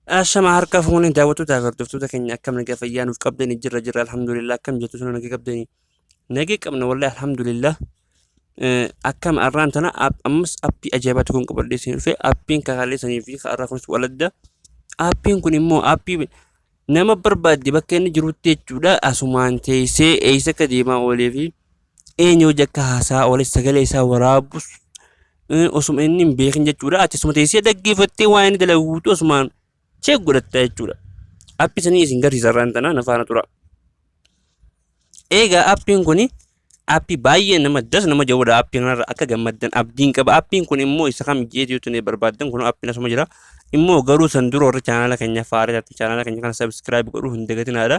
Ashama harka fuuni daawwattoota hordoftoota keenya akkam nagaa fayyaa nuuf qabdanii jirra alhamdulillah akkam jettu sana nagaa qabdanii nagaa qabna wallahi alhamdulillah akkam arraan tana ammas appii ajaa'ibaa tokkoon qabadhee siin dhufe appiin kakaalee sanii fi ka'arraa kunis waladda appiin kun immoo appii nama barbaadde bakka inni jirutti jechuudha asumaan teessee eessa akka deemaa oolee fi eenyu jakka haasaa oolee sagalee isaa waraabus osuma inni hin beekin jechuudha achasuma teessee dhaggeeffattee waan inni dalaguutu osumaan cek godhatta jechuudha. Appii sanii isin garsiisa irraan tana nafaana tura. Egaa appiin kuni appii baay'ee nama das nama jawudha appii kanarra akka gammaddan abdiin qaba. Appiin kun immoo isa kam jeetu ne barbaaddan kun appiin asuma jira. Immoo garuu san dura warra chaanala keenya faareetti chaanala keenya kana subscribe godhuu hin dagatinaadha.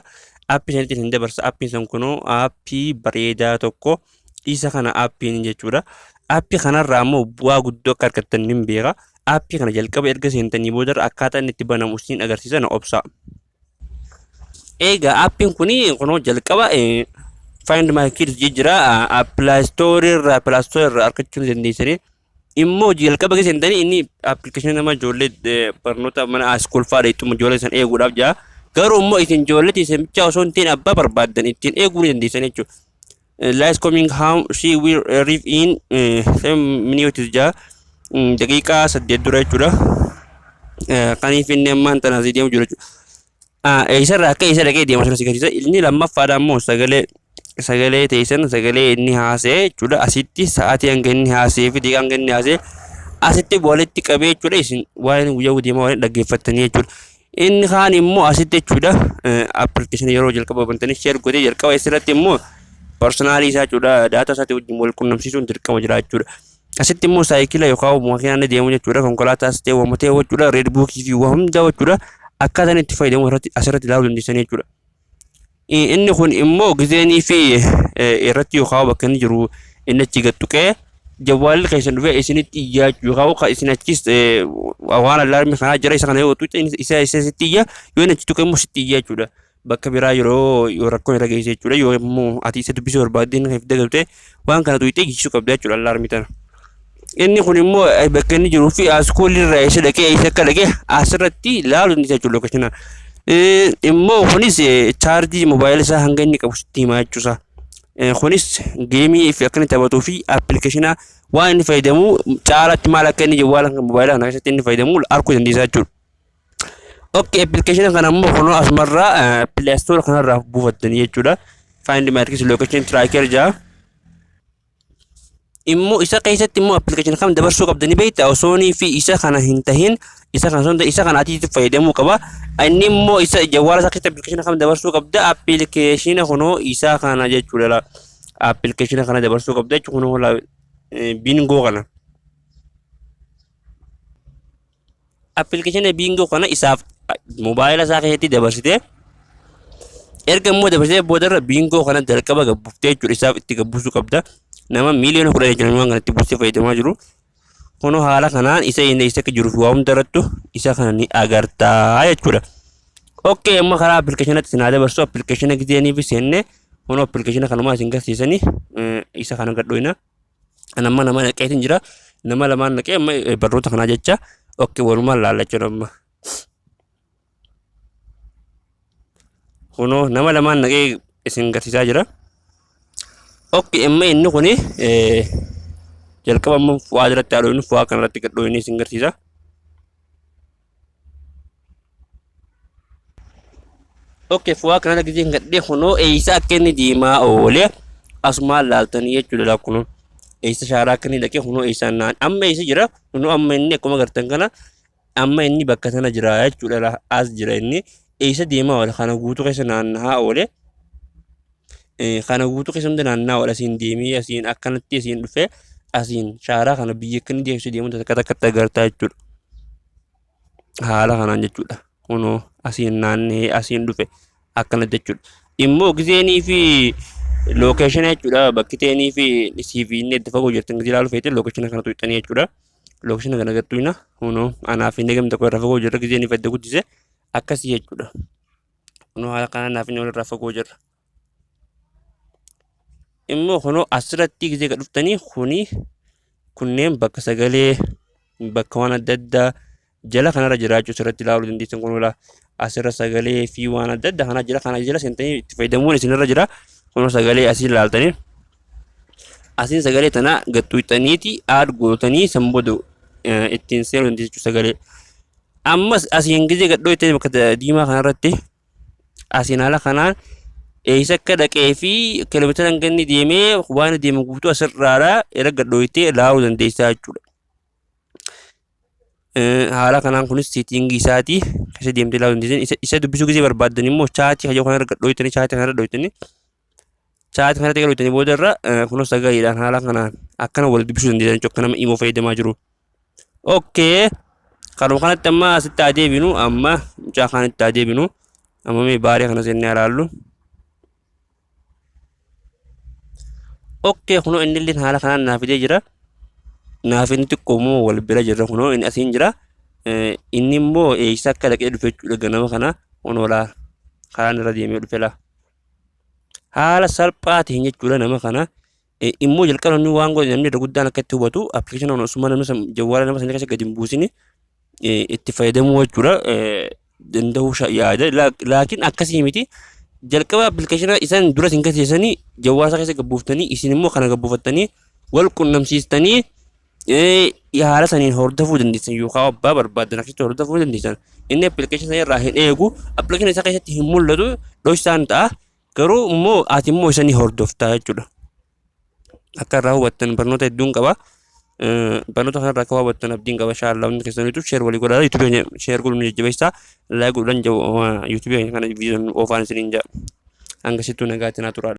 Appii sanitti hin dabarsa appiin san kunoo appii bareedaa tokko isa kana appiin jechuudha. Appii kanarraa immoo bu'aa guddoo akka argattan hin beeka. Appii kana jalqaba erga seentanii booda akkaataa inni itti banamu isin agarsiisa na obsa. Egaa appiin kuni kunoo jalqaba find my kids jira Play Store irraa argachuu dandeessanii immoo jalqaba seentanii inni appilikeeshinii nama ijoollee barnoota mana iskool fa'aa ittuma ijoollee san eeguudhaaf jira. Garuu immoo isin ijoollee teessumichaa osoo hin ta'in abbaa barbaaddan ittiin eeguu dandeessan jechuudha. Last coming home she will arrive in 7 minutes jira. Daqiiqaa 8 dura jechuudha. Kaniif inni ammaan tana asii deemu jiru jechuudha. Isarraa akka isa dhaqee deema sana sigarsiisa. Inni lammaffaadha immoo sagalee teessan sagalee inni haasa'e jechuudha. Asitti sa'aatii hanga inni haasa'ee fi daqiiqaa hanga inni haasa'e asitti walitti qabee jechuudha. Isin waan guyyaa deemaa waliin dhaggeeffattanii jechuudha. Inni kaan immoo asitti jechuudha. Appilikeeshinii yeroo jalqaba bantanii sheer godhee jalqaba isirratti immoo personaalii isaa jechuudha. Daataa isaatti wajjin wal qunnamsiisuun dirqama jira jechuudha. Asitti immoo saayikila yookaan makiinaan deemu jechuudha. Konkolaataas ta'e waammatee jechuudha. Reedbuukii fi waa hunda jechuudha. Akkaataan itti fayyadamu asirratti ilaaluu dandeessan jechuudha. Inni kun immoo gizeenii fi irratti yookaan bakka inni jiru inni achi gattuqee jawwaalli keessan dhufee isinitti iyyaa yookaan isin achis waan allaarmi kanaa jira isa kana yoo tuuta isa sitti iyyaa yoo inni achi tuqee immoo sitti iyyaa jechuudha. Bakka biraa yeroo rakkoon irra geesse jechuudha. Yoo immoo ati isa dubbisuu barbaadde inni kan dagaltee waan kana tuuta jijjiisuu qabda jechuudha allaarmi tana. Inni kun immoo bakka inni jiruu fi iskoolii irraa isa dhaqee isa akka dhaqee asirratti ilaaluu dandeessa jechuudha lookashinaan. Immoo kunis chaarjii moobaayila isaa hanga inni qabu sitti himaa jechuusa. Kunis geemii fi akka inni taphatuu fi appilikeeshinaa waan inni fayyadamu caalatti maal akka inni jawwaala moobaayila kana keessatti inni fayyadamu arguu dandeessa jechuudha. Okay, appilikeeshina kana immoo kunoo asumarraa Play Store kanarraa buufattanii jechuudha. Find my kids location tracker jaa. Immoo isa keessatti immoo appilikeeshina kam dabarsuu qabdanii beektaa osoonii fi isa kana hin tahin isa kana atiitti fayyadamuu qaba. Inni immoo isa jawwaala isaa keessatti appilikeeshina kam dabarsuu qabda appilikeeshina kunoo isa kana jechuudha. Appilikeeshina kana dabarsuu qabda jechuudha kunoo bingoo kana. Appilikeeshina bingoo kana isaaf moobaayila isaa keessatti dabarsitee erga immoo dabarsitee boodarra bingoo kana jalqaba gabbuuftee jechuudha isaaf itti gabbusuu qabda. Nama miliyoona 10 jedhamu waan kanatti buusee fayyadamaa jiru. Kunoo haala kanaan isa akka jiru fi waa hunda irrattu isa kana ni agartaa jechuudha. Okay, amma karaa appilikeeshinatti isin haa dabarsu appilikeeshina gizeenii fi seenne kunoo appilikeeshina kanumaa isin garsiisanii isa kana gadhoina. Nama naqeetiin jira. Nama lamaan naqee amma barnoota kanaa jecha okay walumaan laallachuu amma. Kunoo nama lamaan naqee isin garsiisaa jira. Okay, amma inni kuni jalqaba amma fu'aa irratti haadhoonni fu'aa kanarratti gadhoonni isin garsiisa. Okay, fu'aa kanarra gizeen gadhee kunoo eessa akka inni deemaa oolee asumaan laaltanii jechuudha kunoo eessa shaaraa akka inni dhaqee kunoo eessa naan amma eessa jira kunoo amma inni akkuma gartan kana amma inni bakka sana jira jechuudha as jira inni eessa deemaa oolee kana guutuu keessa naanna'aa oolee. Kana guutuu keessa hunda naanna'aa oola asiin deemee asiin akkanatti asiin dhufee asiin shaaraa kana biyya akka inni deemsee deemu takka agartaa jechuudha. Haala kanaan jechuudha. Kunoo asiin naanna'ee asiin dhufe akkanatti jechuudha. Immoo gizeenii fi lookeeshina jechuudha. Bakki teenii fi CV inni itti fagoo jirtan gizee ilaaluu feete lookeeshina kana tuuxxanii jechuudha. Lookeeshina kana gattuina kunoo anaaf inni gamta koo irraa fagoo jirra gizeenii fadda guddise akkasii jechuudha. Kunoo haala kanaan naaf inni walirraa fagoo jirra. Immoo kunoo asirratti gizee dhuftanii kunneen bakka sagalee bakka waan adda addaa jala kanarra jiraachuu sirratti ilaaluu dandeessan kun wala asirra sagalee fi waan adda addaa kana jala seentanii itti fayyadamuun isinirra jira kun sagalee asii ilaaltanii asiin sagalee tana gattuuxaniiti aad gootanii sanbooda ittiin seenuu dandeessu sagalee ammas asiin gizee gadhoo itti bakka diimaa kanarratti asiin haala kanaan eessa akka dhaqee fi kiiloomeetira hanganni deemee waan deemu guutuu asirraadha erga gadhoo itti ilaaluu dandeessaa jechuudha. Haala kanaan kunis seetingii isaatii keessa deemtee ilaaluu dandeessan isa dubbisuu gisee barbaaddan immoo chaatii hajoo kanarra gadhooytanii chaatii kanarra dhooytanii chaatii kanarratti gadhooytanii booda irra kunuun sagaleedhaan haala kanaan akkana wal dubbisuu dandeessan jechuudha akka nama imoo fayyadamaa jiru. Okay kanuma kanatti amma asitti adeebinu amma mucaa kanatti adeebinu amma mee baarii kana seennee ilaallu. Okay kunuun inni illee haala kanaan naaf fidee jira. Naaf inni xiqqoo immoo wal bira jirra kunoo inni asiin jira inni immoo eessa akka dhaqee dhufe jechuudha ganama kana kun walaa karaan irra deemee dhufe laa haala salphaa ta'een jechuudha nama kana immoo jalqaba namni waan godhe namni irra guddaan akka itti hubatu appilikeeshinii osuma namni jawwaala nama sanii keessa gadi hin buusini itti fayyadamuu jechuudha danda'uu yaada laakiin akkasii miti jalqaba appilikeeshinii isaan dura isin gateessanii jawwaasa keessa gabbuuftanii isin immoo kana gabbuufattanii wal qunnamsiistanii haala saniin hordofuu dandeessan yookaan abbaa barbaadan akkasitti hordofuu dandeessan inni appilikeeshinii irraa hin eegu appilikeeshinii isaa keessatti hin mul'atu dhoksaan ta'a garuu immoo ati immoo isanii hordoftaa jechuudha. Akka irraa hubattan barnoota hedduun qaba barnoota kanarraa akka hubattan abdiin qaba shaallaa hundi keessaniitu sheer walii godhaa yuutuubii sheer godhuun jajjabeessaa laayik godhan yuutuubii kana viidiyoon oofaan isiniin jaa hanga sittuu nagaatiin haa turaa.